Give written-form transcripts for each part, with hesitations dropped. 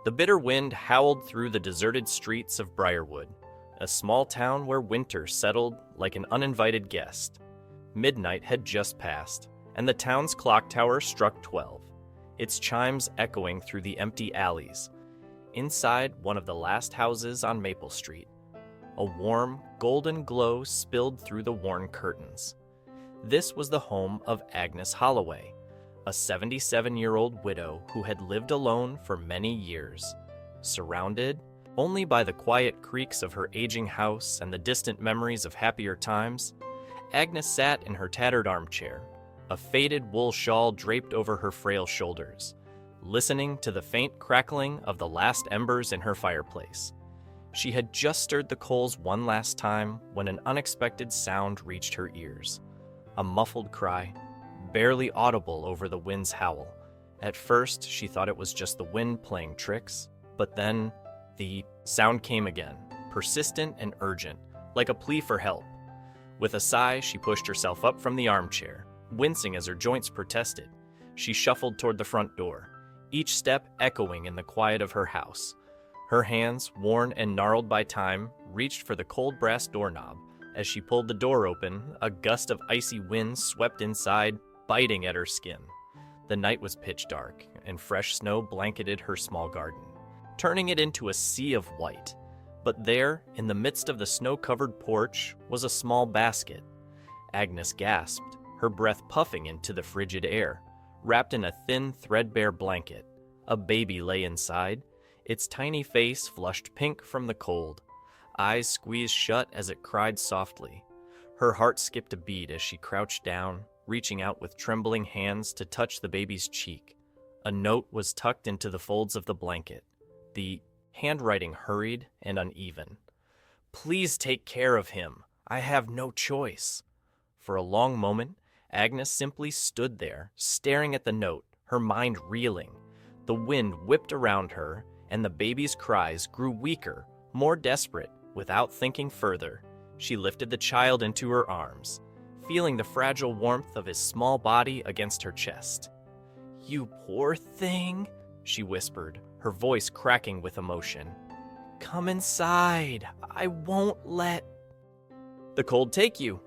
The bitter wind howled through the deserted streets of Briarwood, a small town where winter settled like an uninvited guest. Midnight had just passed, and the town's clock tower struck 12, its chimes echoing through the empty alleys. Inside one of the last houses on Maple Street, a warm, golden glow spilled through the worn curtains. This was the home of Agnes Holloway, a 77-year-old widow who had lived alone for many years. Surrounded only by the quiet creaks of her aging house and the distant memories of happier times, Agnes sat in her tattered armchair, a faded wool shawl draped over her frail shoulders, listening to the faint crackling of the last embers in her fireplace. She had just stirred the coals one last time when an unexpected sound reached her ears. A muffled cry, barely audible over the wind's howl. At first, she thought it was just the wind playing tricks, but then the sound came again, persistent and urgent, like a plea for help. With a sigh, she pushed herself up from the armchair, wincing as her joints protested. She shuffled toward the front door, each step echoing in the quiet of her house. Her hands, worn and gnarled by time, reached for the cold brass doorknob. As she pulled the door open, a gust of icy wind swept inside, biting at her skin. The night was pitch dark, and fresh snow blanketed her small garden, turning it into a sea of white. But there, in the midst of the snow-covered porch, was a small basket. Agnes gasped, her breath puffing into the frigid air. Wrapped in a thin, threadbare blanket, a baby lay inside, its tiny face flushed pink from the cold, eyes squeezed shut as it cried softly. Her heart skipped a beat as she crouched down, reaching out with trembling hands to touch the baby's cheek. A note was tucked into the folds of the blanket, the handwriting hurried and uneven. "Please take care of him. I have no choice." For a long moment, Agnes simply stood there, staring at the note, her mind reeling. The wind whipped around her, and the baby's cries grew weaker, more desperate. Without thinking further, she lifted the child into her arms, feeling the fragile warmth of his small body against her chest. "You poor thing," she whispered, her voice cracking with emotion. "Come inside. I won't let the cold take you."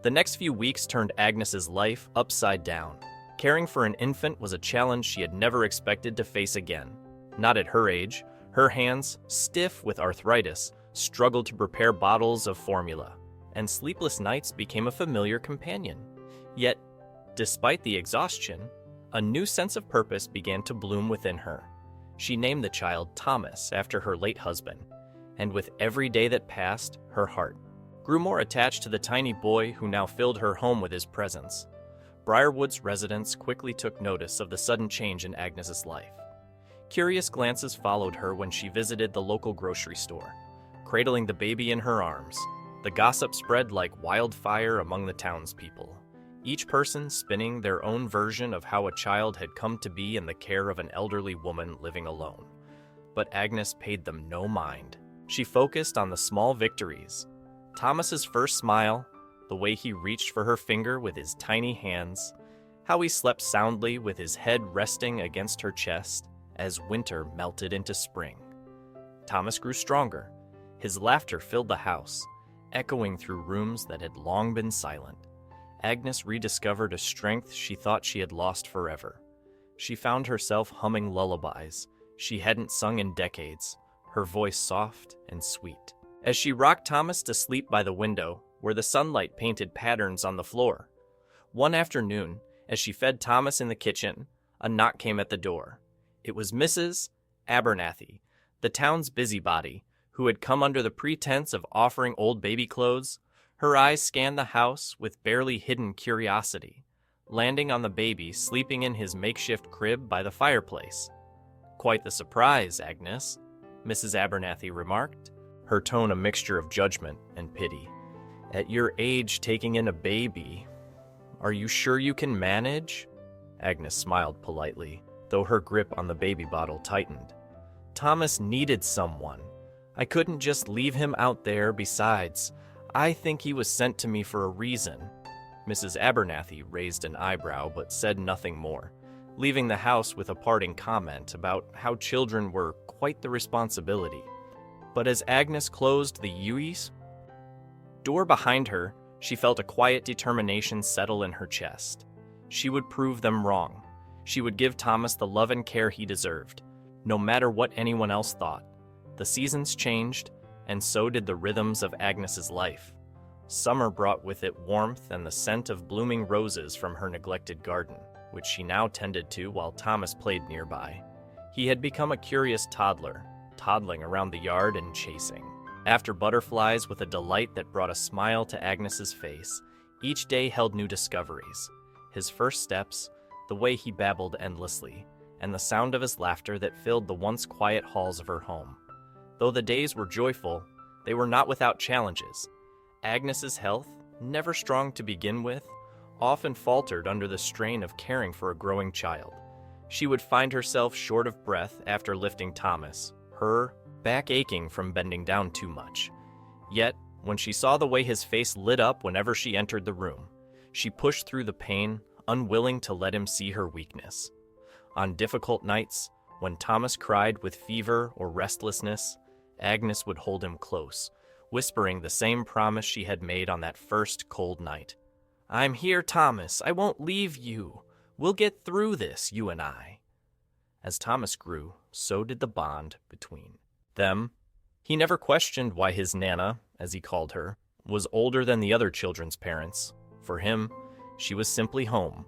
The next few weeks turned Agnes's life upside down. Caring for an infant was a challenge she had never expected to face again. Not at her age, her hands, stiff with arthritis, struggled to prepare bottles of formula, and sleepless nights became a familiar companion. Yet, despite the exhaustion, a new sense of purpose began to bloom within her. She named the child Thomas after her late husband, and with every day that passed, her heart grew more attached to the tiny boy who now filled her home with his presence. Briarwood's residents quickly took notice of the sudden change in Agnes's life. Curious glances followed her when she visited the local grocery store, cradling the baby in her arms. The gossip spread like wildfire among the townspeople, each person spinning their own version of how a child had come to be in the care of an elderly woman living alone. But Agnes paid them no mind. She focused on the small victories. Thomas's first smile, the way he reached for her finger with his tiny hands, how he slept soundly with his head resting against her chest as winter melted into spring. Thomas grew stronger. His laughter filled the house, echoing through rooms that had long been silent. Agnes rediscovered a strength she thought she had lost forever. She found herself humming lullabies she hadn't sung in decades, her voice soft and sweet. As she rocked Thomas to sleep by the window, where the sunlight painted patterns on the floor. One afternoon, as she fed Thomas in the kitchen, a knock came at the door. It was Mrs. Abernathy, the town's busybody, who had come under the pretense of offering old baby clothes. Her eyes scanned the house with barely hidden curiosity, landing on the baby sleeping in his makeshift crib by the fireplace. "Quite the surprise, Agnes," Mrs. Abernathy remarked, her tone a mixture of judgment and pity. "At your age, taking in a baby. Are you sure you can manage?" Agnes smiled politely, though her grip on the baby bottle tightened. "Thomas needed someone. I couldn't just leave him out there. Besides, I think he was sent to me for a reason." Mrs. Abernathy raised an eyebrow but said nothing more, leaving the house with a parting comment about how children were quite the responsibility. But as Agnes closed the door behind her, she felt a quiet determination settle in her chest. She would prove them wrong. She would give Thomas the love and care he deserved, no matter what anyone else thought. The seasons changed, and so did the rhythms of Agnes's life. Summer brought with it warmth and the scent of blooming roses from her neglected garden, which she now tended to while Thomas played nearby. He had become a curious toddler, toddling around the yard and chasing after butterflies with a delight that brought a smile to Agnes's face. Each day held new discoveries. His first steps, the way he babbled endlessly, and the sound of his laughter that filled the once quiet halls of her home. Though the days were joyful, they were not without challenges. Agnes's health, never strong to begin with, often faltered under the strain of caring for a growing child. She would find herself short of breath after lifting Thomas, her back aching from bending down too much. Yet, when she saw the way his face lit up whenever she entered the room, she pushed through the pain, unwilling to let him see her weakness. On difficult nights, when Thomas cried with fever or restlessness, Agnes would hold him close, whispering the same promise she had made on that first cold night. "I'm here, Thomas. I won't leave you. We'll get through this, you and I." As Thomas grew, so did the bond between them. He never questioned why his Nana, as he called her, was older than the other children's parents. For him, she was simply home,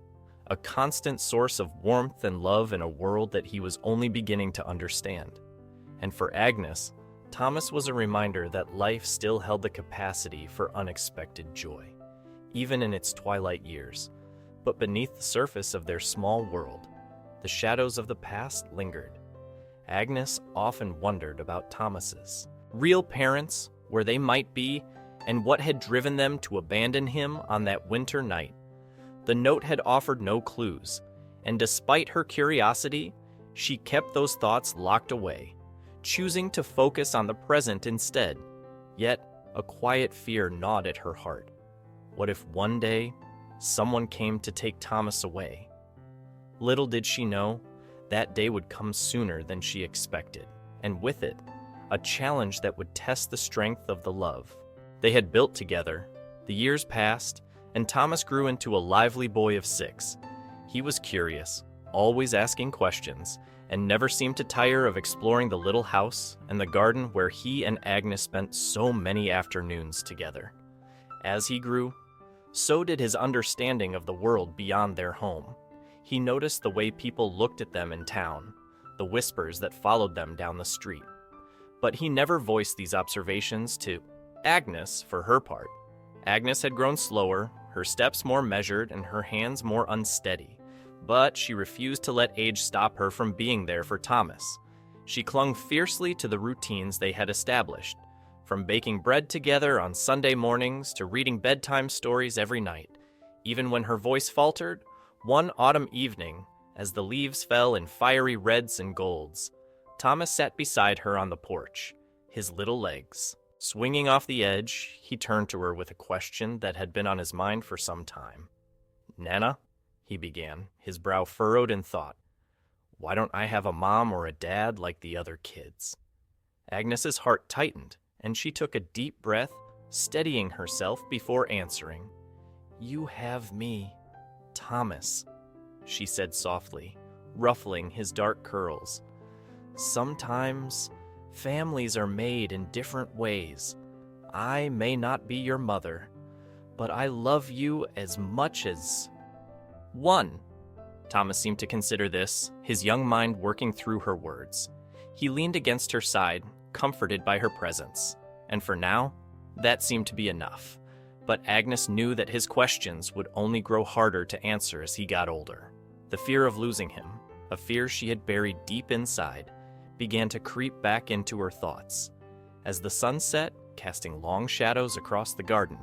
a constant source of warmth and love in a world that he was only beginning to understand. And for Agnes, Thomas was a reminder that life still held the capacity for unexpected joy, even in its twilight years. But beneath the surface of their small world, the shadows of the past lingered. Agnes often wondered about Thomas's real parents, where they might be, and what had driven them to abandon him on that winter night. The note had offered no clues, and despite her curiosity, she kept those thoughts locked away, choosing to focus on the present instead. Yet, a quiet fear gnawed at her heart. What if one day, someone came to take Thomas away? Little did she know, that day would come sooner than she expected, and with it, a challenge that would test the strength of the love they had built together. The years passed, and Thomas grew into a lively boy of 6. He was curious, always asking questions, and never seemed to tire of exploring the little house and the garden where he and Agnes spent so many afternoons together. As he grew, so did his understanding of the world beyond their home. He noticed the way people looked at them in town, the whispers that followed them down the street. But he never voiced these observations to Agnes, for her part. Agnes had grown slower, her steps more measured, and her hands more unsteady. But she refused to let age stop her from being there for Thomas. She clung fiercely to the routines they had established, from baking bread together on Sunday mornings to reading bedtime stories every night. Even when her voice faltered, one autumn evening, as the leaves fell in fiery reds and golds, Thomas sat beside her on the porch, his little legs swinging off the edge. He turned to her with a question that had been on his mind for some time. "Nana," he began, his brow furrowed in thought, "why don't I have a mom or a dad like the other kids?" Agnes's heart tightened, and she took a deep breath, steadying herself before answering. "You have me, Thomas," she said softly, ruffling his dark curls. "Sometimes families are made in different ways. I may not be your mother, but I love you as much as one." Thomas seemed to consider this, his young mind working through her words. He leaned against her side, comforted by her presence. And for now, that seemed to be enough. But Agnes knew that his questions would only grow harder to answer as he got older. The fear of losing him, a fear she had buried deep inside, began to creep back into her thoughts. As the sun set, casting long shadows across the garden,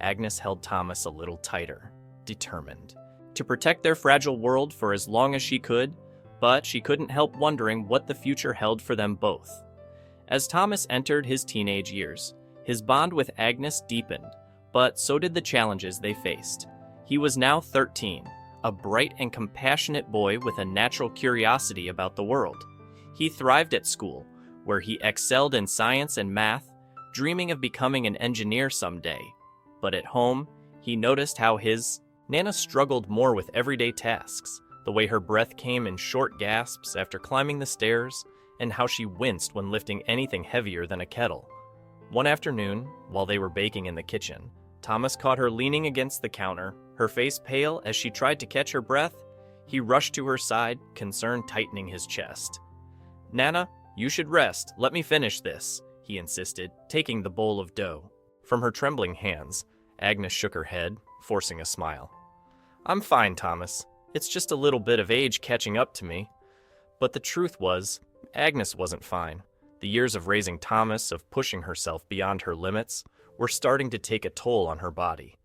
Agnes held Thomas a little tighter, determined to protect their fragile world for as long as she could, but she couldn't help wondering what the future held for them both. As Thomas entered his teenage years, his bond with Agnes deepened, but so did the challenges they faced. He was now 13, a bright and compassionate boy with a natural curiosity about the world. He thrived at school, where he excelled in science and math, dreaming of becoming an engineer someday. But at home, he noticed how his Nana struggled more with everyday tasks, the way her breath came in short gasps after climbing the stairs, and how she winced when lifting anything heavier than a kettle. One afternoon, while they were baking in the kitchen, Thomas caught her leaning against the counter, her face pale as she tried to catch her breath. He rushed to her side, concern tightening his chest. "Nana, you should rest. Let me finish this," he insisted, taking the bowl of dough. From her trembling hands, Agnes shook her head, forcing a smile. "I'm fine, Thomas. It's just a little bit of age catching up to me." But the truth was, Agnes wasn't fine. The years of raising Thomas, of pushing herself beyond her limits, were starting to take a toll on her body.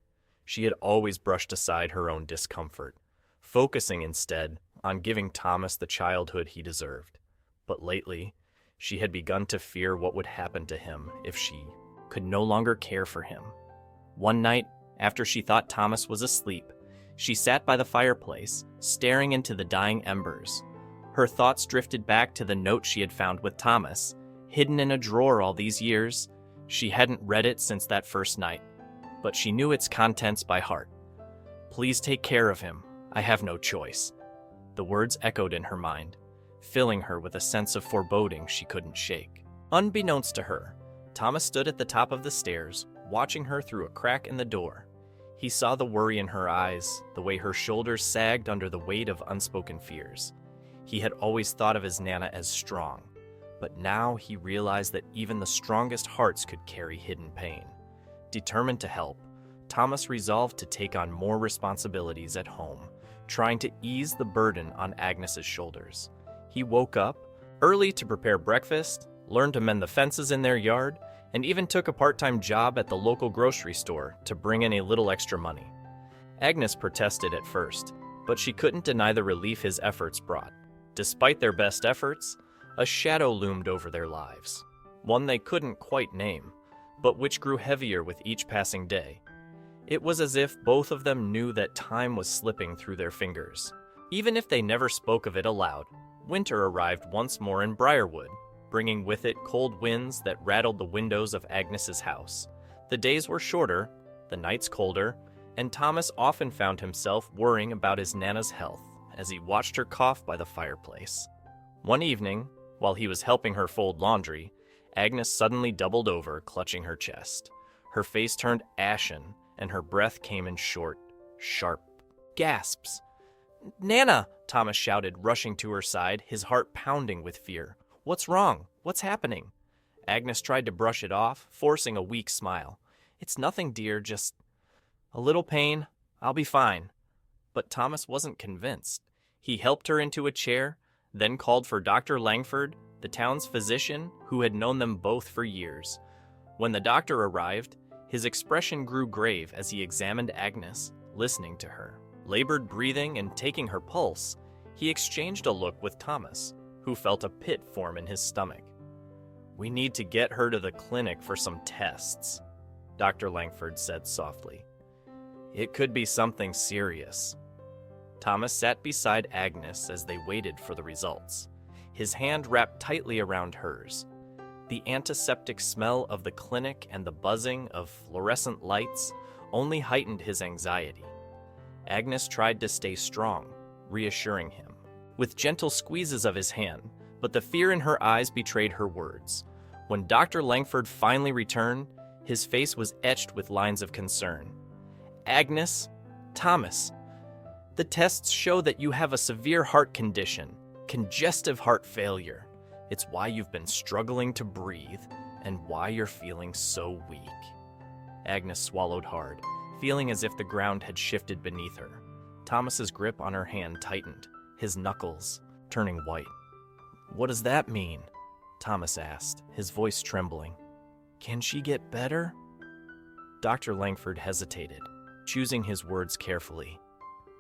She had always brushed aside her own discomfort, focusing instead on giving Thomas the childhood he deserved. But lately, she had begun to fear what would happen to him if she could no longer care for him. One night, after she thought Thomas was asleep, she sat by the fireplace, staring into the dying embers. Her thoughts drifted back to the note she had found with Thomas, hidden in a drawer all these years. She hadn't read it since that first night, but she knew its contents by heart. "Please take care of him. I have no choice." The words echoed in her mind, filling her with a sense of foreboding she couldn't shake. Unbeknownst to her, Thomas stood at the top of the stairs, watching her through a crack in the door. He saw the worry in her eyes, the way her shoulders sagged under the weight of unspoken fears. He had always thought of his Nana as strong, but now he realized that even the strongest hearts could carry hidden pain. Determined to help, Thomas resolved to take on more responsibilities at home, trying to ease the burden on Agnes's shoulders. He woke up early to prepare breakfast, learned to mend the fences in their yard, and even took a part-time job at the local grocery store to bring in a little extra money. Agnes protested at first, but she couldn't deny the relief his efforts brought. Despite their best efforts, a shadow loomed over their lives, one they couldn't quite name, but which grew heavier with each passing day. It was as if both of them knew that time was slipping through their fingers. Even if they never spoke of it aloud, winter arrived once more in Briarwood, bringing with it cold winds that rattled the windows of Agnes's house. The days were shorter, the nights colder, and Thomas often found himself worrying about his Nana's health as he watched her cough by the fireplace. One evening, while he was helping her fold laundry, Agnes suddenly doubled over, clutching her chest. Her face turned ashen, and her breath came in short, sharp gasps. "Nana!" Thomas shouted, rushing to her side, his heart pounding with fear. "What's wrong? What's happening?" Agnes tried to brush it off, forcing a weak smile. "It's nothing, dear, just a little pain. I'll be fine." But Thomas wasn't convinced. He helped her into a chair, then called for Dr. Langford, the town's physician who had known them both for years. When the doctor arrived, his expression grew grave as he examined Agnes, listening to her. Labored breathing and taking her pulse, he exchanged a look with Thomas, who felt a pit form in his stomach. "We need to get her to the clinic for some tests," Dr. Langford said softly. "It could be something serious." Thomas sat beside Agnes as they waited for the results, his hand wrapped tightly around hers. The antiseptic smell of the clinic and the buzzing of fluorescent lights only heightened his anxiety. Agnes tried to stay strong, reassuring him, with gentle squeezes of his hand, but the fear in her eyes betrayed her words. When Dr. Langford finally returned, his face was etched with lines of concern. "Agnes, Thomas, the tests show that you have a severe heart condition, congestive heart failure. It's why you've been struggling to breathe and why you're feeling so weak." Agnes swallowed hard, feeling as if the ground had shifted beneath her. Thomas's grip on her hand tightened, his knuckles turning white. "What does that mean?" Thomas asked, his voice trembling. "Can she get better?" Dr. Langford hesitated, choosing his words carefully.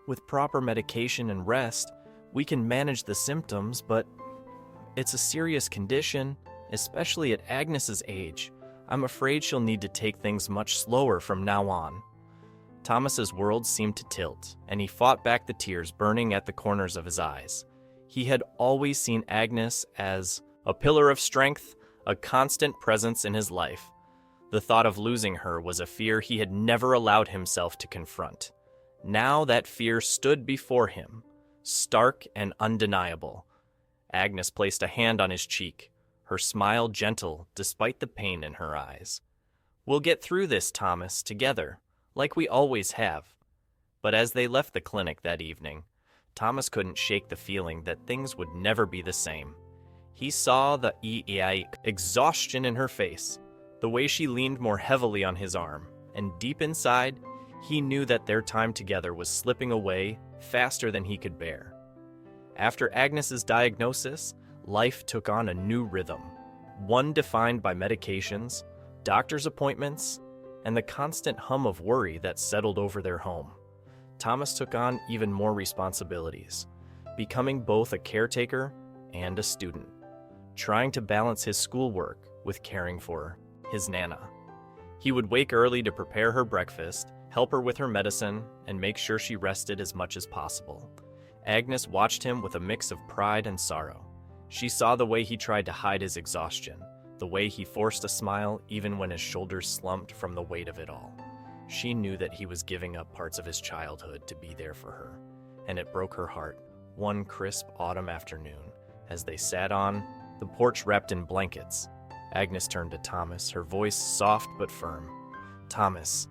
"With proper medication and rest, we can manage the symptoms, but it's a serious condition, especially at Agnes's age. I'm afraid she'll need to take things much slower from now on." Thomas's world seemed to tilt, and he fought back the tears burning at the corners of his eyes. He had always seen Agnes as a pillar of strength, a constant presence in his life. The thought of losing her was a fear he had never allowed himself to confront. Now that fear stood before him, stark and undeniable. Agnes placed a hand on his cheek, her smile gentle despite the pain in her eyes. "We'll get through this, Thomas, together, like we always have." But as they left the clinic that evening, Thomas couldn't shake the feeling that things would never be the same. He saw the exhaustion in her face, the way she leaned more heavily on his arm, and deep inside, he knew that their time together was slipping away faster than he could bear. After Agnes's diagnosis, life took on a new rhythm, one defined by medications, doctor's appointments, and the constant hum of worry that settled over their home. Thomas took on even more responsibilities, becoming both a caretaker and a student, trying to balance his schoolwork with caring for his Nana. He would wake early to prepare her breakfast, help her with her medicine, and make sure she rested as much as possible. Agnes watched him with a mix of pride and sorrow. She saw the way he tried to hide his exhaustion, the way he forced a smile even when his shoulders slumped from the weight of it all. She knew that he was giving up parts of his childhood to be there for her, and it broke her heart one crisp autumn afternoon as they sat on the porch wrapped in blankets. Agnes turned to Thomas, her voice soft but firm. "Thomas,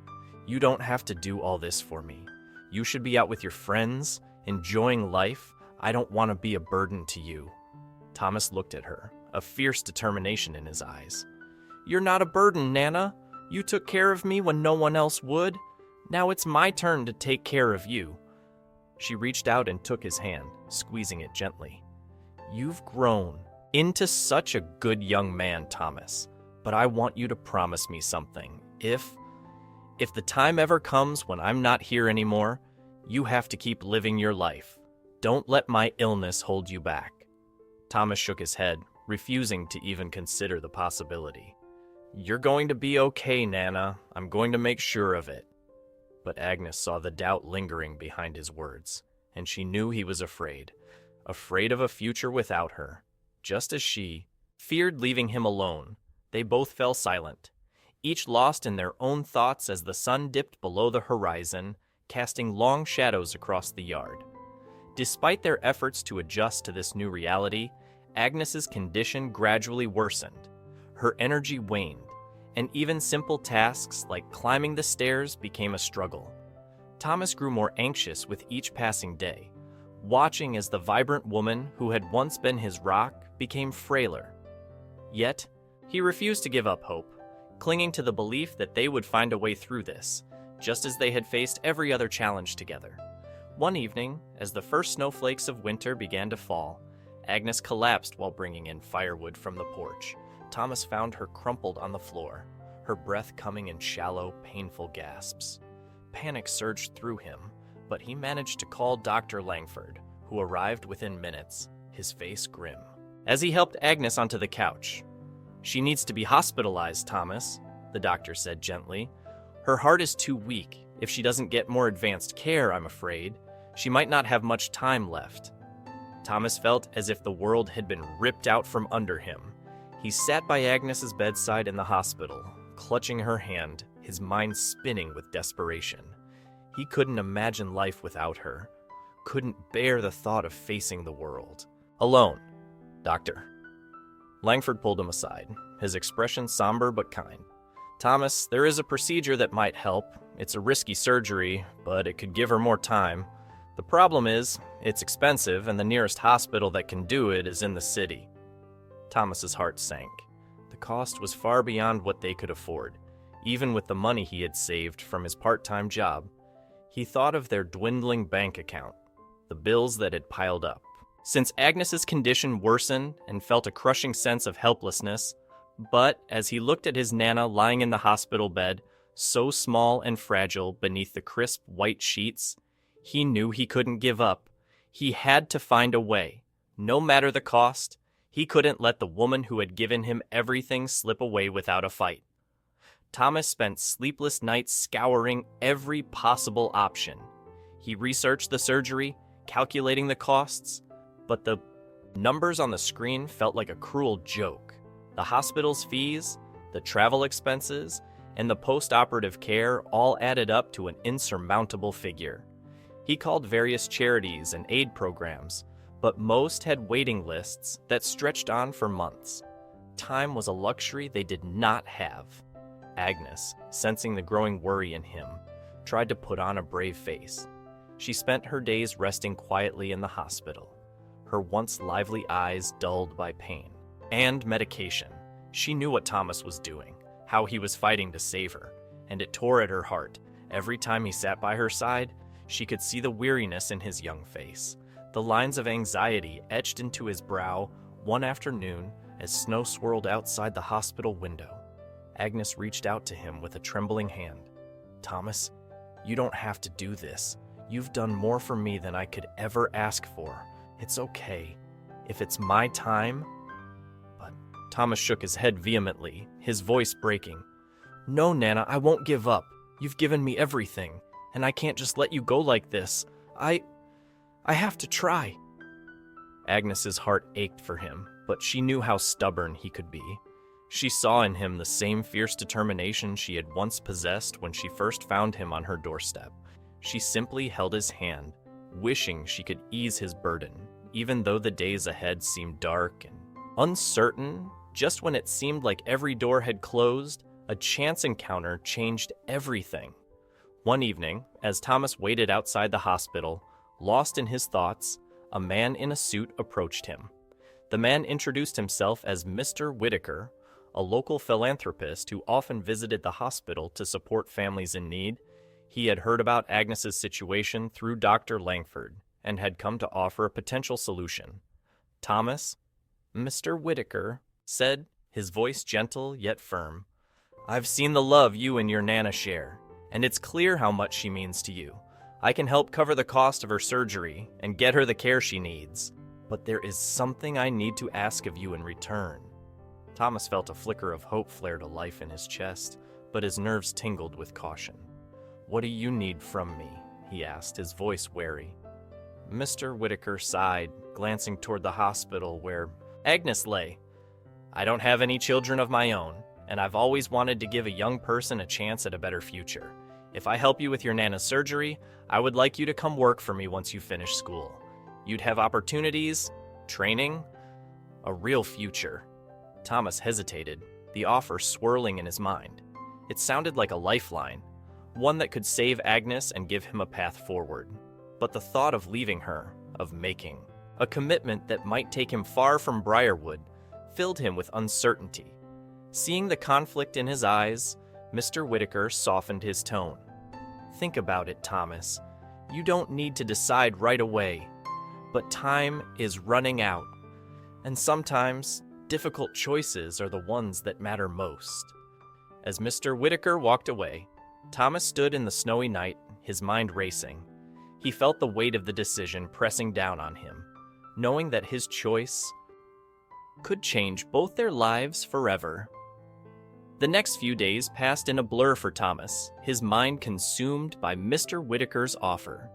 you don't have to do all this for me. You should be out with your friends, enjoying life. I don't want to be a burden to you." Thomas looked at her, a fierce determination in his eyes. "You're not a burden, Nana. You took care of me when no one else would. Now it's my turn to take care of you." She reached out and took his hand, squeezing it gently. "You've grown into such a good young man, Thomas, but I want you to promise me something. If the time ever comes when I'm not here anymore, you have to keep living your life. Don't let my illness hold you back." Thomas shook his head, refusing to even consider the possibility. "You're going to be okay, Nana. I'm going to make sure of it." But Agnes saw the doubt lingering behind his words, and she knew he was afraid of a future without her. Just as she feared leaving him alone, they both fell silent, each lost in their own thoughts as the sun dipped below the horizon, casting long shadows across the yard. Despite their efforts to adjust to this new reality, Agnes's condition gradually worsened. Her energy waned, and even simple tasks like climbing the stairs became a struggle. Thomas grew more anxious with each passing day, watching as the vibrant woman who had once been his rock became frailer. Yet, he refused to give up hope, clinging to the belief that they would find a way through this, just as they had faced every other challenge together. One evening, as the first snowflakes of winter began to fall, Agnes collapsed while bringing in firewood from the porch. Thomas found her crumpled on the floor, her breath coming in shallow, painful gasps. Panic surged through him, but he managed to call Dr. Langford, who arrived within minutes, his face grim. As he helped Agnes onto the couch, "She needs to be hospitalized, Thomas," the doctor said gently. "Her heart is too weak. If she doesn't get more advanced care, I'm afraid, she might not have much time left." Thomas felt as if the world had been ripped out from under him. He sat by Agnes's bedside in the hospital, clutching her hand, his mind spinning with desperation. He couldn't imagine life without her, couldn't bear the thought of facing the world alone. "Doctor." Langford pulled him aside, his expression somber but kind. "Thomas, there is a procedure that might help. It's a risky surgery, but it could give her more time. The problem is, it's expensive, and the nearest hospital that can do it is in the city." Thomas's heart sank. The cost was far beyond what they could afford, even with the money he had saved from his part-time job. He thought of their dwindling bank account, the bills that had piled up. Since Agnes's condition worsened and felt a crushing sense of helplessness, but as he looked at his Nana lying in the hospital bed, so small and fragile beneath the crisp white sheets, he knew he couldn't give up. He had to find a way. No matter the cost, he couldn't let the woman who had given him everything slip away without a fight. Thomas spent sleepless nights scouring every possible option. He researched the surgery, calculating the costs, But the numbers on the screen felt like a cruel joke. The hospital's fees, the travel expenses, and the post-operative care all added up to an insurmountable figure. He called various charities and aid programs, but most had waiting lists that stretched on for months. Time was a luxury they did not have. Agnes, sensing the growing worry in him, tried to put on a brave face. She spent her days resting quietly in the hospital, her once lively eyes dulled by pain and medication. She knew what Thomas was doing, how he was fighting to save her, and it tore at her heart. Every time he sat by her side, she could see the weariness in his young face. The lines of anxiety etched into his brow one afternoon as snow swirled outside the hospital window. Agnes reached out to him with a trembling hand. "Thomas, you don't have to do this. You've done more for me than I could ever ask for. It's okay. If it's my time..." But Thomas shook his head vehemently, his voice breaking. "No, Nana, I won't give up. You've given me everything, and I can't just let you go like this. I have to try." Agnes's heart ached for him, but she knew how stubborn he could be. She saw in him the same fierce determination she had once possessed when she first found him on her doorstep. She simply held his hand, wishing she could ease his burden, even though the days ahead seemed dark and uncertain. Just when it seemed like every door had closed, a chance encounter changed everything. One evening, as Thomas waited outside the hospital, lost in his thoughts, a man in a suit approached him. The man introduced himself as Mr. Whitaker, a local philanthropist who often visited the hospital to support families in need. He had heard about Agnes's situation through Dr. Langford and had come to offer a potential solution. "Thomas," Mr. Whitaker said, his voice gentle yet firm, "I've seen the love you and your Nana share, and it's clear how much she means to you. I can help cover the cost of her surgery and get her the care she needs. But there is something I need to ask of you in return." Thomas felt a flicker of hope flare to life in his chest, but his nerves tingled with caution. "What do you need from me?" he asked, his voice wary. Mr. Whitaker sighed, glancing toward the hospital where Agnes lay. "I don't have any children of my own, and I've always wanted to give a young person a chance at a better future. If I help you with your Nana's surgery, I would like you to come work for me once you finish school. You'd have opportunities, training, a real future." Thomas hesitated, the offer swirling in his mind. It sounded like a lifeline, one that could save Agnes and give him a path forward. But the thought of leaving her, of making a commitment that might take him far from Briarwood, filled him with uncertainty. Seeing the conflict in his eyes, Mr. Whitaker softened his tone. "Think about it, Thomas. You don't need to decide right away, but time is running out, and sometimes difficult choices are the ones that matter most." As Mr. Whitaker walked away, Thomas stood in the snowy night, his mind racing. He felt the weight of the decision pressing down on him, knowing that his choice could change both their lives forever. The next few days passed in a blur for Thomas, his mind consumed by Mr. Whitaker's offer.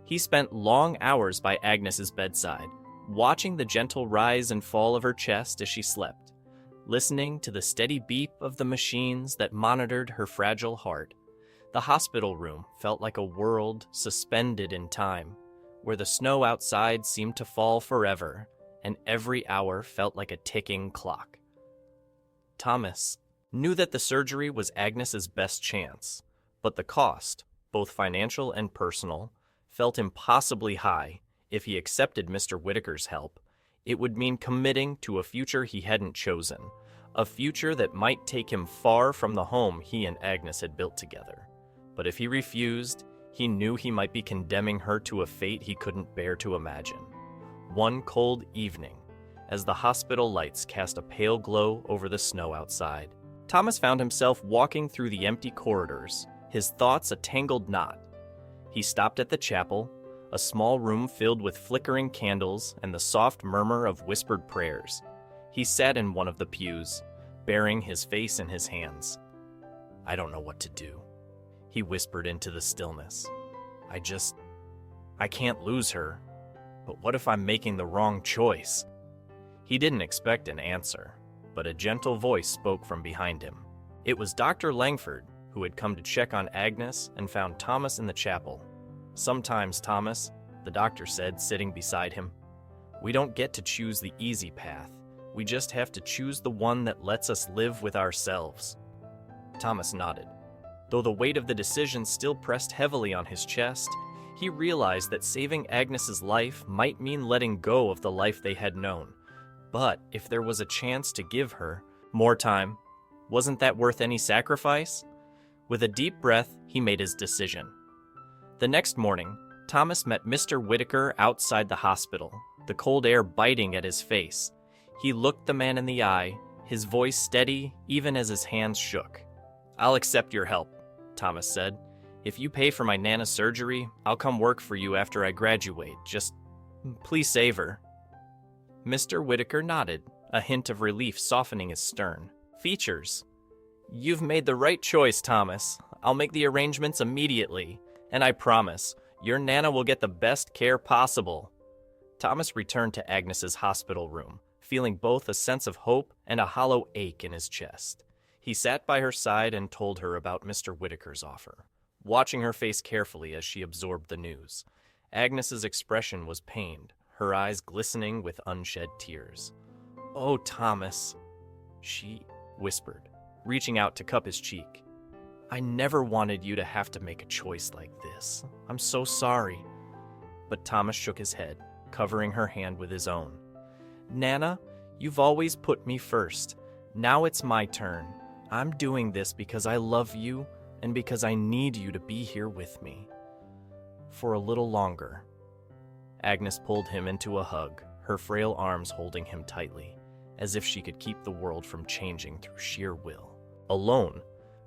He spent long hours by Agnes's bedside, watching the gentle rise and fall of her chest as she slept, listening to the steady beep of the machines that monitored her fragile heart. The hospital room felt like a world suspended in time, where the snow outside seemed to fall forever, and every hour felt like a ticking clock. Thomas knew that the surgery was Agnes's best chance, but the cost, both financial and personal, felt impossibly high. If he accepted Mr. Whitaker's help, it would mean committing to a future he hadn't chosen, a future that might take him far from the home he and Agnes had built together. But if he refused, he knew he might be condemning her to a fate he couldn't bear to imagine. One cold evening, as the hospital lights cast a pale glow over the snow outside, Thomas found himself walking through the empty corridors, his thoughts a tangled knot. He stopped at the chapel, a small room filled with flickering candles and the soft murmur of whispered prayers. He sat in one of the pews, burying his face in his hands. "I don't know what to do," he whispered into the stillness. I can't lose her. But what if I'm making the wrong choice? He didn't expect an answer, but a gentle voice spoke from behind him. It was Dr. Langford, who had come to check on Agnes and found Thomas in the chapel. "Sometimes, Thomas," the doctor said, sitting beside him, "we don't get to choose the easy path. We just have to choose the one that lets us live with ourselves." Thomas nodded. Though the weight of the decision still pressed heavily on his chest, he realized that saving Agnes's life might mean letting go of the life they had known. But if there was a chance to give her more time, wasn't that worth any sacrifice? With a deep breath, he made his decision. The next morning, Thomas met Mr. Whitaker outside the hospital, the cold air biting at his face. He looked the man in the eye, his voice steady even as his hands shook. "I'll accept your help," Thomas said. "If you pay for my Nana's surgery, I'll come work for you after I graduate. Just please save her." Mr. Whitaker nodded, a hint of relief softening his stern features. "You've made the right choice, Thomas. I'll make the arrangements immediately, and I promise, your Nana will get the best care possible." Thomas returned to Agnes's hospital room, feeling both a sense of hope and a hollow ache in his chest. He sat by her side and told her about Mr. Whitaker's offer, watching her face carefully as she absorbed the news. Agnes's expression was pained, her eyes glistening with unshed tears. "Oh, Thomas," she whispered, reaching out to cup his cheek. "I never wanted you to have to make a choice like this. I'm so sorry." But Thomas shook his head, covering her hand with his own. "Nana, you've always put me first. Now it's my turn. I'm doing this because I love you and because I need you to be here with me. For a little longer." Agnes pulled him into a hug, her frail arms holding him tightly, as if she could keep the world from changing through sheer will. Alone,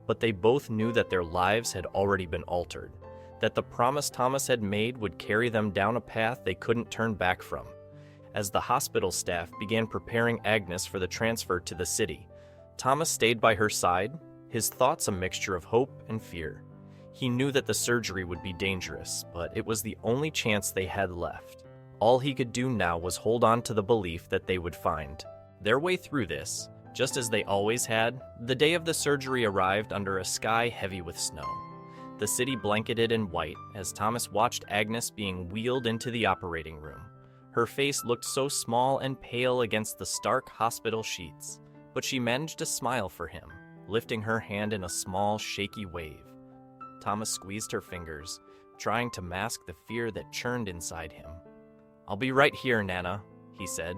but they both knew that their lives had already been altered, that the promise Thomas had made would carry them down a path they couldn't turn back from. As the hospital staff began preparing Agnes for the transfer to the city, Thomas stayed by her side, his thoughts a mixture of hope and fear. He knew that the surgery would be dangerous, but it was the only chance they had left. All he could do now was hold on to the belief that they would find their way through this, just as they always had. The day of the surgery arrived under a sky heavy with snow, the city blanketed in white as Thomas watched Agnes being wheeled into the operating room. Her face looked so small and pale against the stark hospital sheets, but she managed to smile for him, lifting her hand in a small, shaky wave. Thomas squeezed her fingers, trying to mask the fear that churned inside him. "I'll be right here, Nana," he said,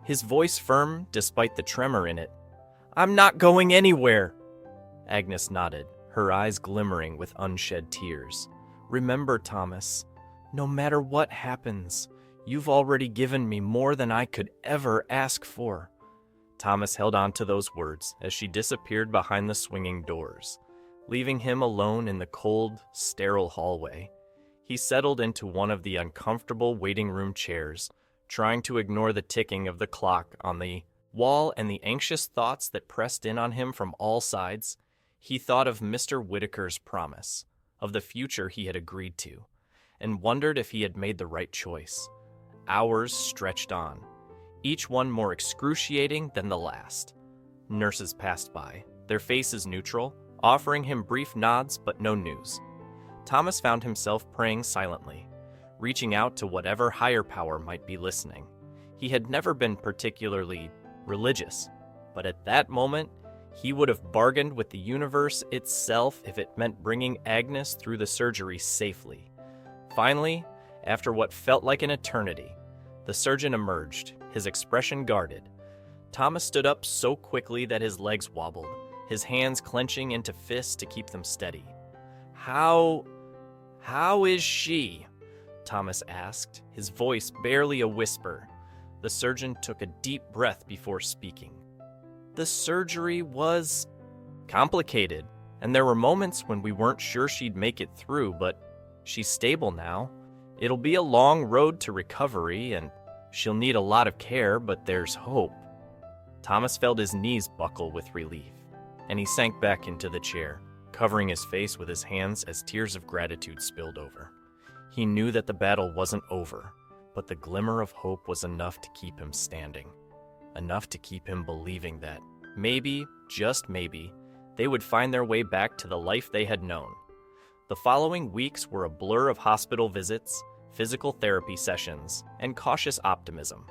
his voice firm despite the tremor in it. "I'm not going anywhere." Agnes nodded, her eyes glimmering with unshed tears. "Remember, Thomas, no matter what happens, you've already given me more than I could ever ask for." Thomas held on to those words as she disappeared behind the swinging doors, leaving him alone in the cold, sterile hallway. He settled into one of the uncomfortable waiting room chairs, trying to ignore the ticking of the clock on the wall and the anxious thoughts that pressed in on him from all sides. He thought of Mr. Whitaker's promise, of the future he had agreed to, and wondered if he had made the right choice. Hours stretched on, each one more excruciating than the last. Nurses passed by, their faces neutral, offering him brief nods but no news. Thomas found himself praying silently, reaching out to whatever higher power might be listening. He had never been particularly religious, but at that moment, he would have bargained with the universe itself if it meant bringing Agnes through the surgery safely. Finally, after what felt like an eternity, the surgeon emerged, his expression guarded. Thomas stood up so quickly that his legs wobbled, his hands clenching into fists to keep them steady. How is she?" Thomas asked, his voice barely a whisper. The surgeon took a deep breath before speaking. "The surgery was complicated, and there were moments when we weren't sure she'd make it through, but she's stable now. It'll be a long road to recovery, and she'll need a lot of care, but there's hope." Thomas felt his knees buckle with relief, and he sank back into the chair, covering his face with his hands as tears of gratitude spilled over. He knew that the battle wasn't over, but the glimmer of hope was enough to keep him standing, enough to keep him believing that maybe, just maybe, they would find their way back to the life they had known. The following weeks were a blur of hospital visits, physical therapy sessions, and cautious optimism.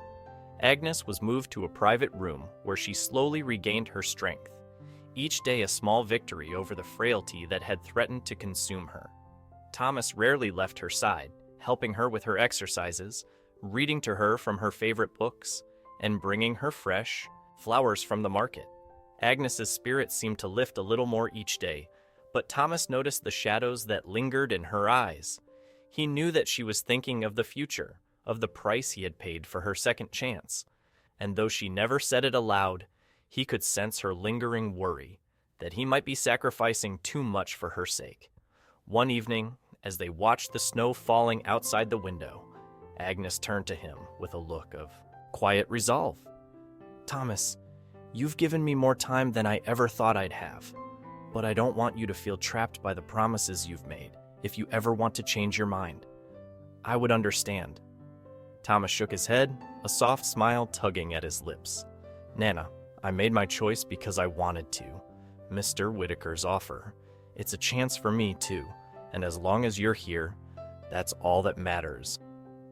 Agnes was moved to a private room where she slowly regained her strength, each day a small victory over the frailty that had threatened to consume her. Thomas rarely left her side, helping her with her exercises, reading to her from her favorite books, and bringing her fresh flowers from the market. Agnes's spirit seemed to lift a little more each day, but Thomas noticed the shadows that lingered in her eyes. He knew that she was thinking of the future, of the price he had paid for her second chance, and though she never said it aloud, he could sense her lingering worry that he might be sacrificing too much for her sake. One evening, as they watched the snow falling outside the window, Agnes turned to him with a look of quiet resolve. "Thomas, you've given me more time than I ever thought I'd have, but I don't want you to feel trapped by the promises you've made. If you ever want to change your mind, I would understand." Thomas shook his head, a soft smile tugging at his lips. "Nana, I made my choice because I wanted to. Mr. Whitaker's offer. It's a chance for me, too, and as long as you're here, that's all that matters."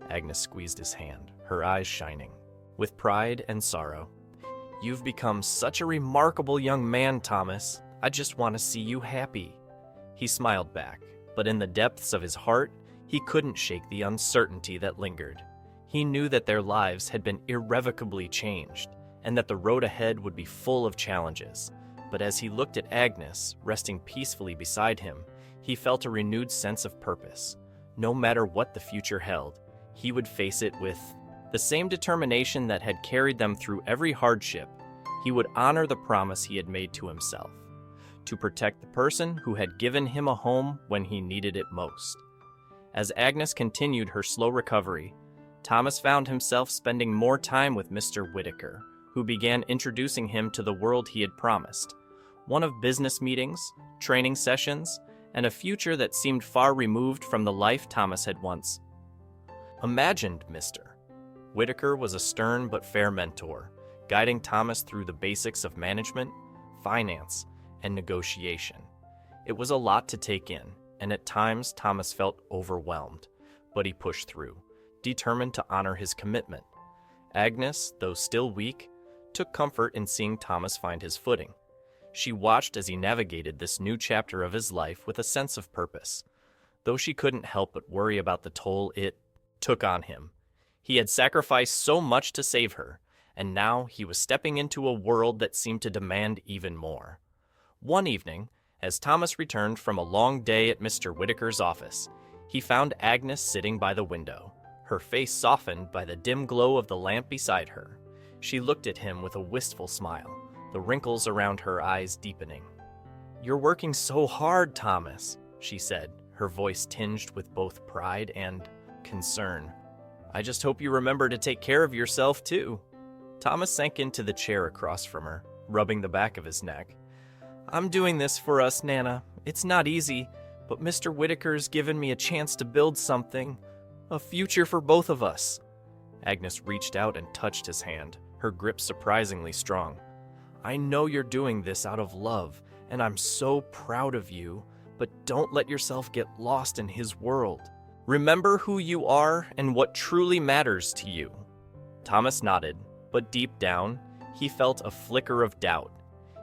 Agnes squeezed his hand, her eyes shining with pride and sorrow. "You've become such a remarkable young man, Thomas. I just want to see you happy." He smiled back, but in the depths of his heart, he couldn't shake the uncertainty that lingered. He knew that their lives had been irrevocably changed, and that the road ahead would be full of challenges. But as he looked at Agnes, resting peacefully beside him, he felt a renewed sense of purpose. No matter what the future held, he would face it with the same determination that had carried them through every hardship. He would honor the promise he had made to himself, to protect the person who had given him a home when he needed it most. As Agnes continued her slow recovery, Thomas found himself spending more time with Mr. Whitaker, who began introducing him to the world he had promised. One of business meetings, training sessions, and a future that seemed far removed from the life Thomas had once imagined. Mr. Whitaker was a stern but fair mentor, guiding Thomas through the basics of management, finance, and negotiation. It was a lot to take in, and at times Thomas felt overwhelmed, but he pushed through, determined to honor his commitment. Agnes, though still weak, took comfort in seeing Thomas find his footing. She watched as he navigated this new chapter of his life with a sense of purpose, though she couldn't help but worry about the toll it took on him. He had sacrificed so much to save her, and now he was stepping into a world that seemed to demand even more. One evening, as Thomas returned from a long day at Mr. Whitaker's office, he found Agnes sitting by the window, her face softened by the dim glow of the lamp beside her. She looked at him with a wistful smile, the wrinkles around her eyes deepening. "You're working so hard, Thomas," she said, her voice tinged with both pride and concern. "I just hope you remember to take care of yourself, too." Thomas sank into the chair across from her, rubbing the back of his neck. "I'm doing this for us, Nana. It's not easy, but Mr. Whitaker's given me a chance to build something, a future for both of us." Agnes reached out and touched his hand, her grip surprisingly strong. "I know you're doing this out of love, and I'm so proud of you, but don't let yourself get lost in his world. Remember who you are and what truly matters to you." Thomas nodded, but deep down, he felt a flicker of doubt.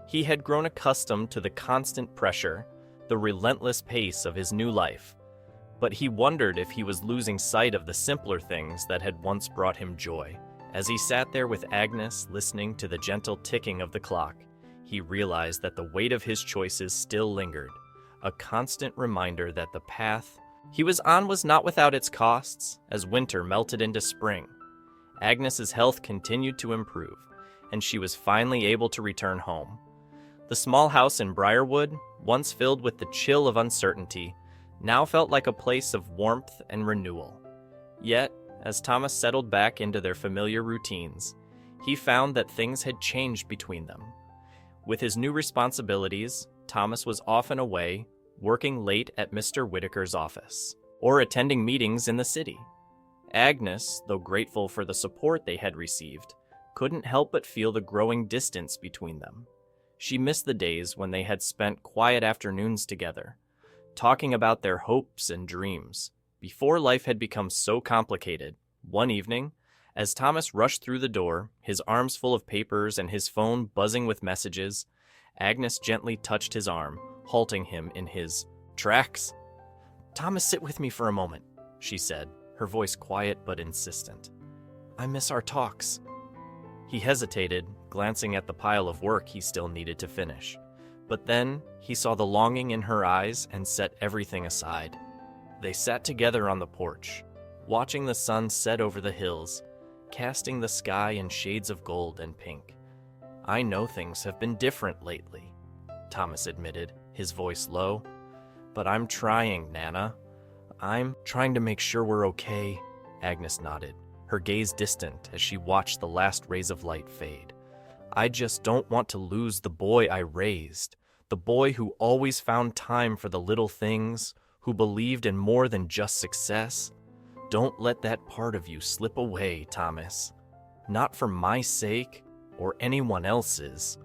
He had grown accustomed to the constant pressure, the relentless pace of his new life, but he wondered if he was losing sight of the simpler things that had once brought him joy. As he sat there with Agnes, listening to the gentle ticking of the clock, he realized that the weight of his choices still lingered, a constant reminder that the path he was on was not without its costs. As winter melted into spring, Agnes's health continued to improve, and she was finally able to return home. The small house in Briarwood, once filled with the chill of uncertainty, now felt like a place of warmth and renewal. Yet, as Thomas settled back into their familiar routines, he found that things had changed between them. With his new responsibilities, Thomas was often away, working late at Mr. Whitaker's office, or attending meetings in the city. Agnes, though grateful for the support they had received, couldn't help but feel the growing distance between them. She missed the days when they had spent quiet afternoons together, talking about their hopes and dreams. Before life had become so complicated, one evening, as Thomas rushed through the door, his arms full of papers and his phone buzzing with messages, Agnes gently touched his arm, halting him in his tracks. "Thomas, sit with me for a moment," she said, her voice quiet but insistent. "I miss our talks." He hesitated, glancing at the pile of work he still needed to finish. But then he saw the longing in her eyes and set everything aside. They sat together on the porch, watching the sun set over the hills, casting the sky in shades of gold and pink. "I know things have been different lately," Thomas admitted, his voice low. "But I'm trying, Nana. I'm trying to make sure we're okay." Agnes nodded, her gaze distant as she watched the last rays of light fade. "I just don't want to lose the boy I raised, the boy who always found time for the little things, who believed in more than just success. Don't let that part of you slip away, Thomas. Not for my sake or anyone else's."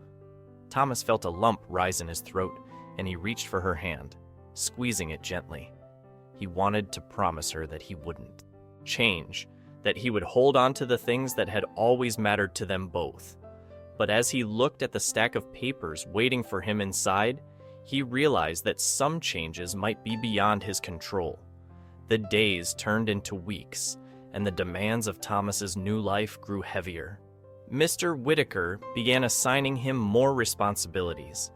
Thomas felt a lump rise in his throat, and he reached for her hand, squeezing it gently. He wanted to promise her that he wouldn't change, that he would hold on to the things that had always mattered to them both. But as he looked at the stack of papers waiting for him inside, he realized that some changes might be beyond his control. The days turned into weeks, and the demands of Thomas's new life grew heavier. Mr. Whitaker began assigning him more responsibilities,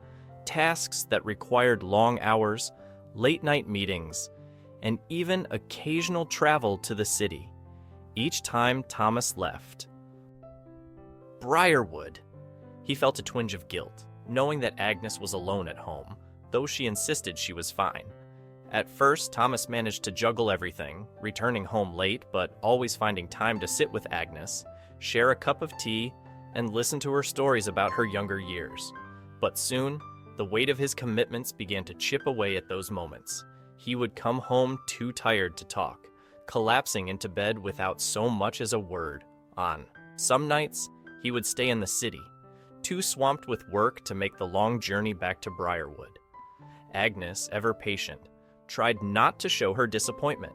tasks that required long hours, late-night meetings, and even occasional travel to the city. Each time Thomas left Briarwood, he felt a twinge of guilt, knowing that Agnes was alone at home, though she insisted she was fine. At first, Thomas managed to juggle everything, returning home late but always finding time to sit with Agnes, share a cup of tea, and listen to her stories about her younger years. But soon, the weight of his commitments began to chip away at those moments. He would come home too tired to talk, collapsing into bed without so much as a word. On some nights, he would stay in the city, too swamped with work to make the long journey back to Briarwood. Agnes, ever patient, tried not to show her disappointment.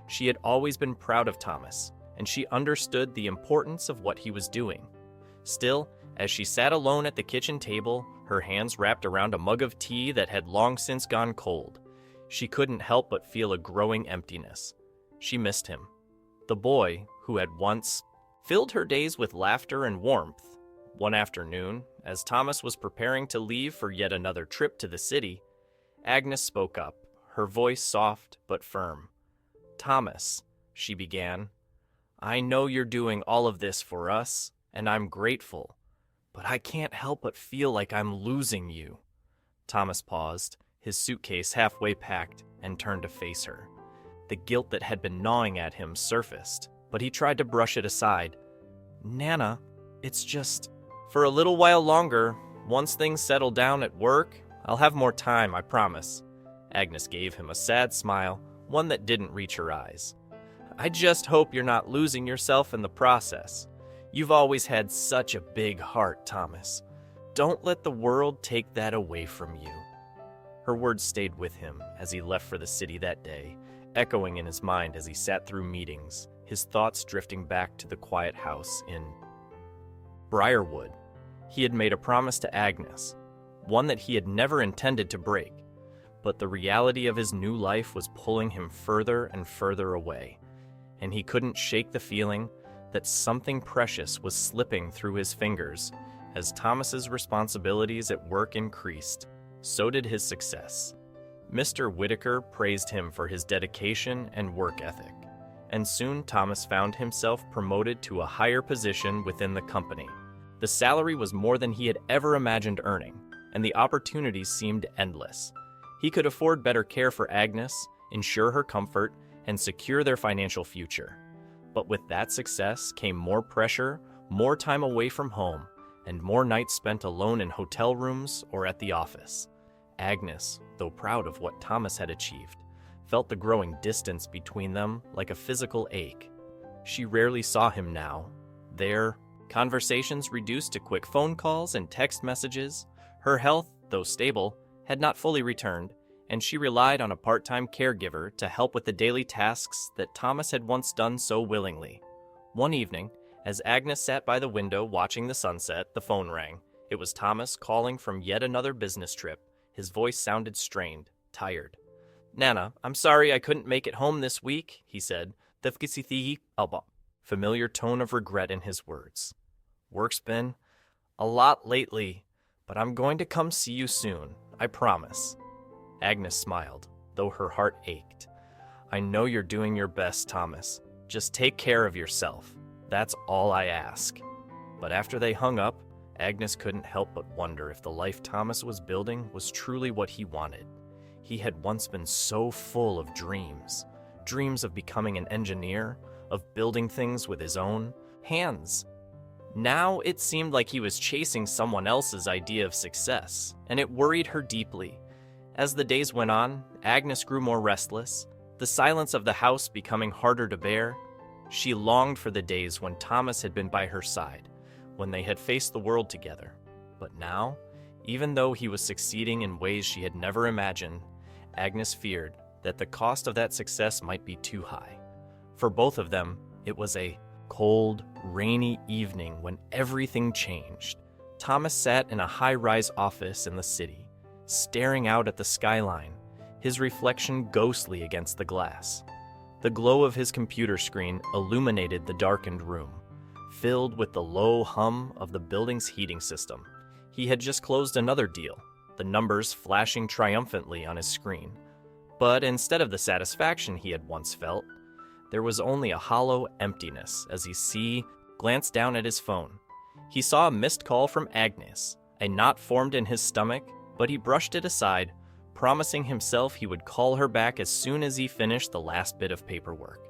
She had always been proud of Thomas, and she understood the importance of what he was doing. Still, as she sat alone at the kitchen table, her hands wrapped around a mug of tea that had long since gone cold, she couldn't help but feel a growing emptiness. She missed him, the boy who had once filled her days with laughter and warmth. One afternoon, as Thomas was preparing to leave for yet another trip to the city, Agnes spoke up, her voice soft but firm. "Thomas," she began, "I know you're doing all of this for us, and I'm grateful, but I can't help but feel like I'm losing you." Thomas paused, his suitcase halfway packed, and turned to face her. The guilt that had been gnawing at him surfaced, but he tried to brush it aside. "Nana, it's just, for a little while longer, once things settle down at work, I'll have more time, I promise." Agnes gave him a sad smile, one that didn't reach her eyes. "I just hope you're not losing yourself in the process. You've always had such a big heart, Thomas. Don't let the world take that away from you." Her words stayed with him as he left for the city that day, echoing in his mind as he sat through meetings, his thoughts drifting back to the quiet house in Briarwood. He had made a promise to Agnes, one that he had never intended to break, but the reality of his new life was pulling him further and further away, and he couldn't shake the feeling that something precious was slipping through his fingers. As Thomas's responsibilities at work increased, so did his success. Mr. Whitaker praised him for his dedication and work ethic, and soon Thomas found himself promoted to a higher position within the company. The salary was more than he had ever imagined earning, and the opportunities seemed endless. He could afford better care for Agnes, ensure her comfort, and secure their financial future. But with that success came more pressure, more time away from home, and more nights spent alone in hotel rooms or at the office. Agnes, though proud of what Thomas had achieved, felt the growing distance between them like a physical ache. She rarely saw him now. Their conversations reduced to quick phone calls and text messages. Her health, though stable, had not fully returned, and she relied on a part-time caregiver to help with the daily tasks that Thomas had once done so willingly. One evening, as Agnes sat by the window watching the sunset, the phone rang. It was Thomas calling from yet another business trip. His voice sounded strained, tired. "Nana, I'm sorry I couldn't make it home this week," he said. Familiar tone of regret in his words. "Work's been a lot lately, but I'm going to come see you soon, I promise." Agnes smiled, though her heart ached. "I know you're doing your best, Thomas. Just take care of yourself. That's all I ask." But after they hung up, Agnes couldn't help but wonder if the life Thomas was building was truly what he wanted. He had once been so full of dreams. Dreams of becoming an engineer, of building things with his own hands. Now it seemed like he was chasing someone else's idea of success, and it worried her deeply. As the days went on, Agnes grew more restless, the silence of the house becoming harder to bear. She longed for the days when Thomas had been by her side, when they had faced the world together. But now, even though he was succeeding in ways she had never imagined, Agnes feared that the cost of that success might be too high. For both of them, it was a cold, rainy evening when everything changed. Thomas sat in a high-rise office in the city, staring out at the skyline, his reflection ghostly against the glass. The glow of his computer screen illuminated the darkened room, filled with the low hum of the building's heating system. He had just closed another deal, the numbers flashing triumphantly on his screen. But instead of the satisfaction he had once felt, there was only a hollow emptiness as he glanced down at his phone. He saw a missed call from Agnes. A knot formed in his stomach, but he brushed it aside, promising himself he would call her back as soon as he finished the last bit of paperwork.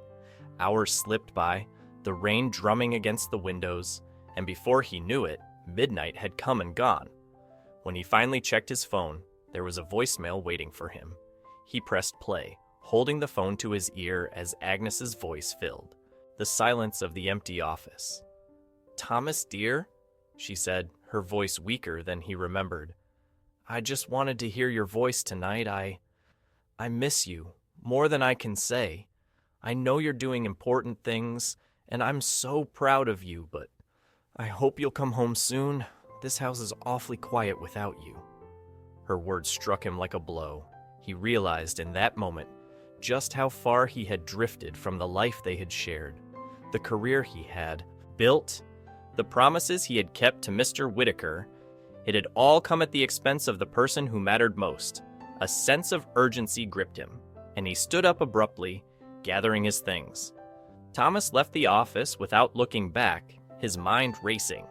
Hours slipped by, the rain drumming against the windows, and before he knew it, midnight had come and gone. When he finally checked his phone, there was a voicemail waiting for him. He pressed play, holding the phone to his ear as Agnes's voice filled the silence of the empty office. "Thomas, dear," she said, her voice weaker than he remembered. "I just wanted to hear your voice tonight. I miss you, more than I can say. I know you're doing important things, and I'm so proud of you, but I hope you'll come home soon. This house is awfully quiet without you." Her words struck him like a blow. He realized in that moment just how far he had drifted from the life they had shared, the career he had built, the promises he had kept to Mr. Whitaker. It had all come at the expense of the person who mattered most. A sense of urgency gripped him, and he stood up abruptly, gathering his things. Thomas left the office without looking back, his mind racing.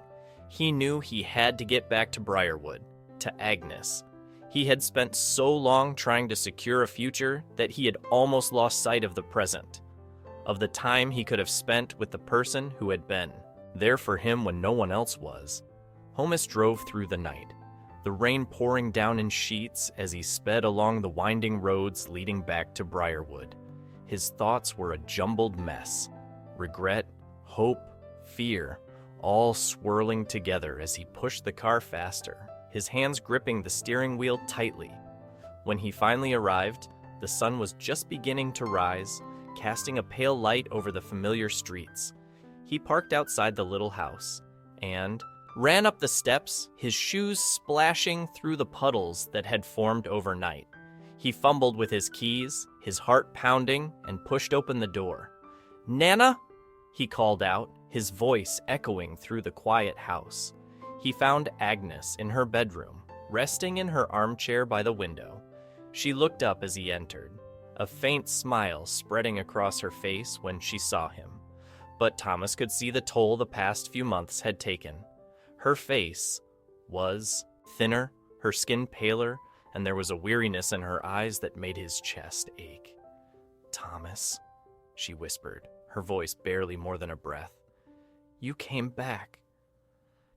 He knew he had to get back to Briarwood, to Agnes. He had spent so long trying to secure a future that he had almost lost sight of the present, of the time he could have spent with the person who had been there for him when no one else was. Holmes drove through the night, the rain pouring down in sheets as he sped along the winding roads leading back to Briarwood. His thoughts were a jumbled mess, regret, hope, fear, all swirling together as he pushed the car faster, his hands gripping the steering wheel tightly. When he finally arrived, the sun was just beginning to rise, casting a pale light over the familiar streets. He parked outside the little house and ran up the steps, his shoes splashing through the puddles that had formed overnight. He fumbled with his keys, his heart pounding, and pushed open the door. "Nana?" he called out, his voice echoing through the quiet house. He found Agnes in her bedroom, resting in her armchair by the window. She looked up as he entered, a faint smile spreading across her face when she saw him. But Thomas could see the toll the past few months had taken. Her face was thinner, her skin paler, and there was a weariness in her eyes that made his chest ache. "Thomas," she whispered, her voice barely more than a breath. "You came back."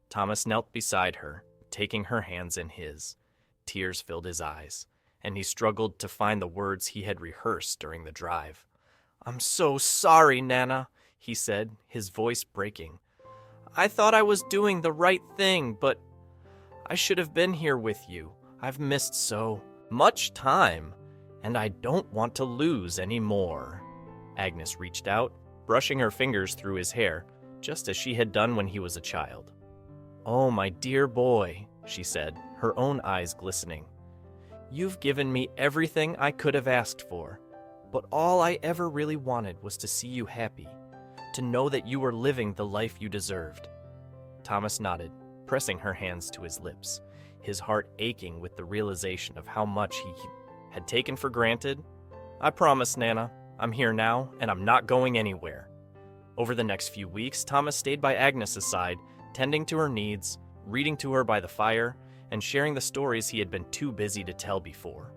Thomas knelt beside her, taking her hands in his. Tears filled his eyes, and he struggled to find the words he had rehearsed during the drive. "I'm so sorry, Nana," he said, his voice breaking. "I thought I was doing the right thing, but I should have been here with you. I've missed so much time, and I don't want to lose any more." Agnes reached out, brushing her fingers through his hair, just as she had done when he was a child. "Oh, my dear boy," she said, her own eyes glistening. "You've given me everything I could have asked for, but all I ever really wanted was to see you happy, to know that you were living the life you deserved." Thomas nodded, pressing her hands to his lips, his heart aching with the realization of how much he had taken for granted. "I promise, Nana. I'm here now, and I'm not going anywhere." Over the next few weeks, Thomas stayed by Agnes's side, tending to her needs, reading to her by the fire, and sharing the stories he had been too busy to tell before.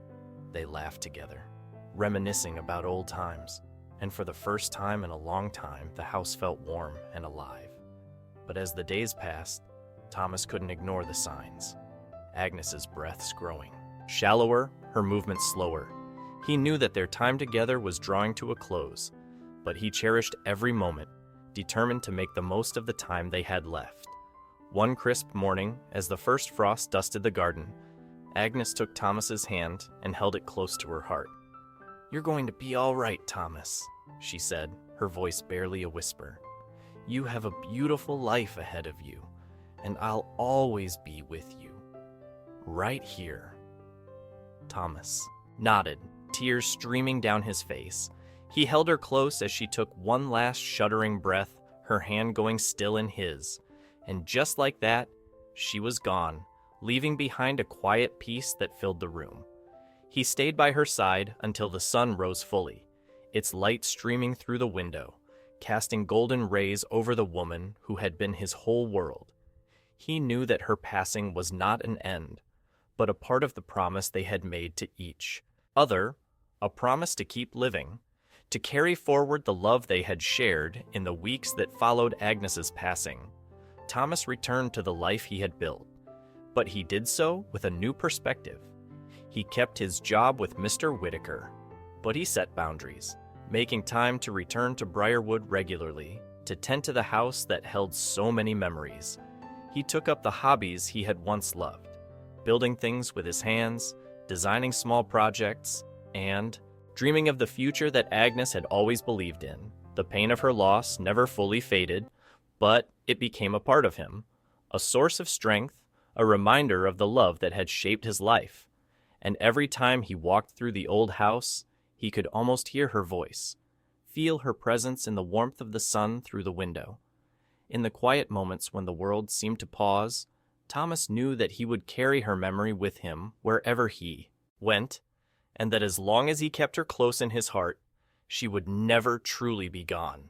They laughed together, reminiscing about old times, and for the first time in a long time, the house felt warm and alive. But as the days passed, Thomas couldn't ignore the signs. Agnes's breaths growing, shallower, her movements slower. He knew that their time together was drawing to a close, but he cherished every moment, determined to make the most of the time they had left. One crisp morning, as the first frost dusted the garden, Agnes took Thomas's hand and held it close to her heart. "You're going to be all right, Thomas," she said, her voice barely a whisper. "You have a beautiful life ahead of you, and I'll always be with you. Right here." Thomas nodded, tears streaming down his face. He held her close as she took one last shuddering breath, her hand going still in his. And just like that, she was gone, leaving behind a quiet peace that filled the room. He stayed by her side until the sun rose fully, its light streaming through the window, casting golden rays over the woman who had been his whole world. He knew that her passing was not an end, but a part of the promise they had made to each other, a promise to keep living, to carry forward the love they had shared in the weeks that followed Agnes's passing. Thomas returned to the life he had built, but he did so with a new perspective. He kept his job with Mr. Whitaker, but he set boundaries, making time to return to Briarwood regularly, to tend to the house that held so many memories. He took up the hobbies he had once loved, building things with his hands, designing small projects, and dreaming of the future that Agnes had always believed in. The pain of her loss never fully faded, but it became a part of him, a source of strength, a reminder of the love that had shaped his life. And every time he walked through the old house, he could almost hear her voice, feel her presence in the warmth of the sun through the window. In the quiet moments when the world seemed to pause, Thomas knew that he would carry her memory with him wherever he went, and that as long as he kept her close in his heart, she would never truly be gone.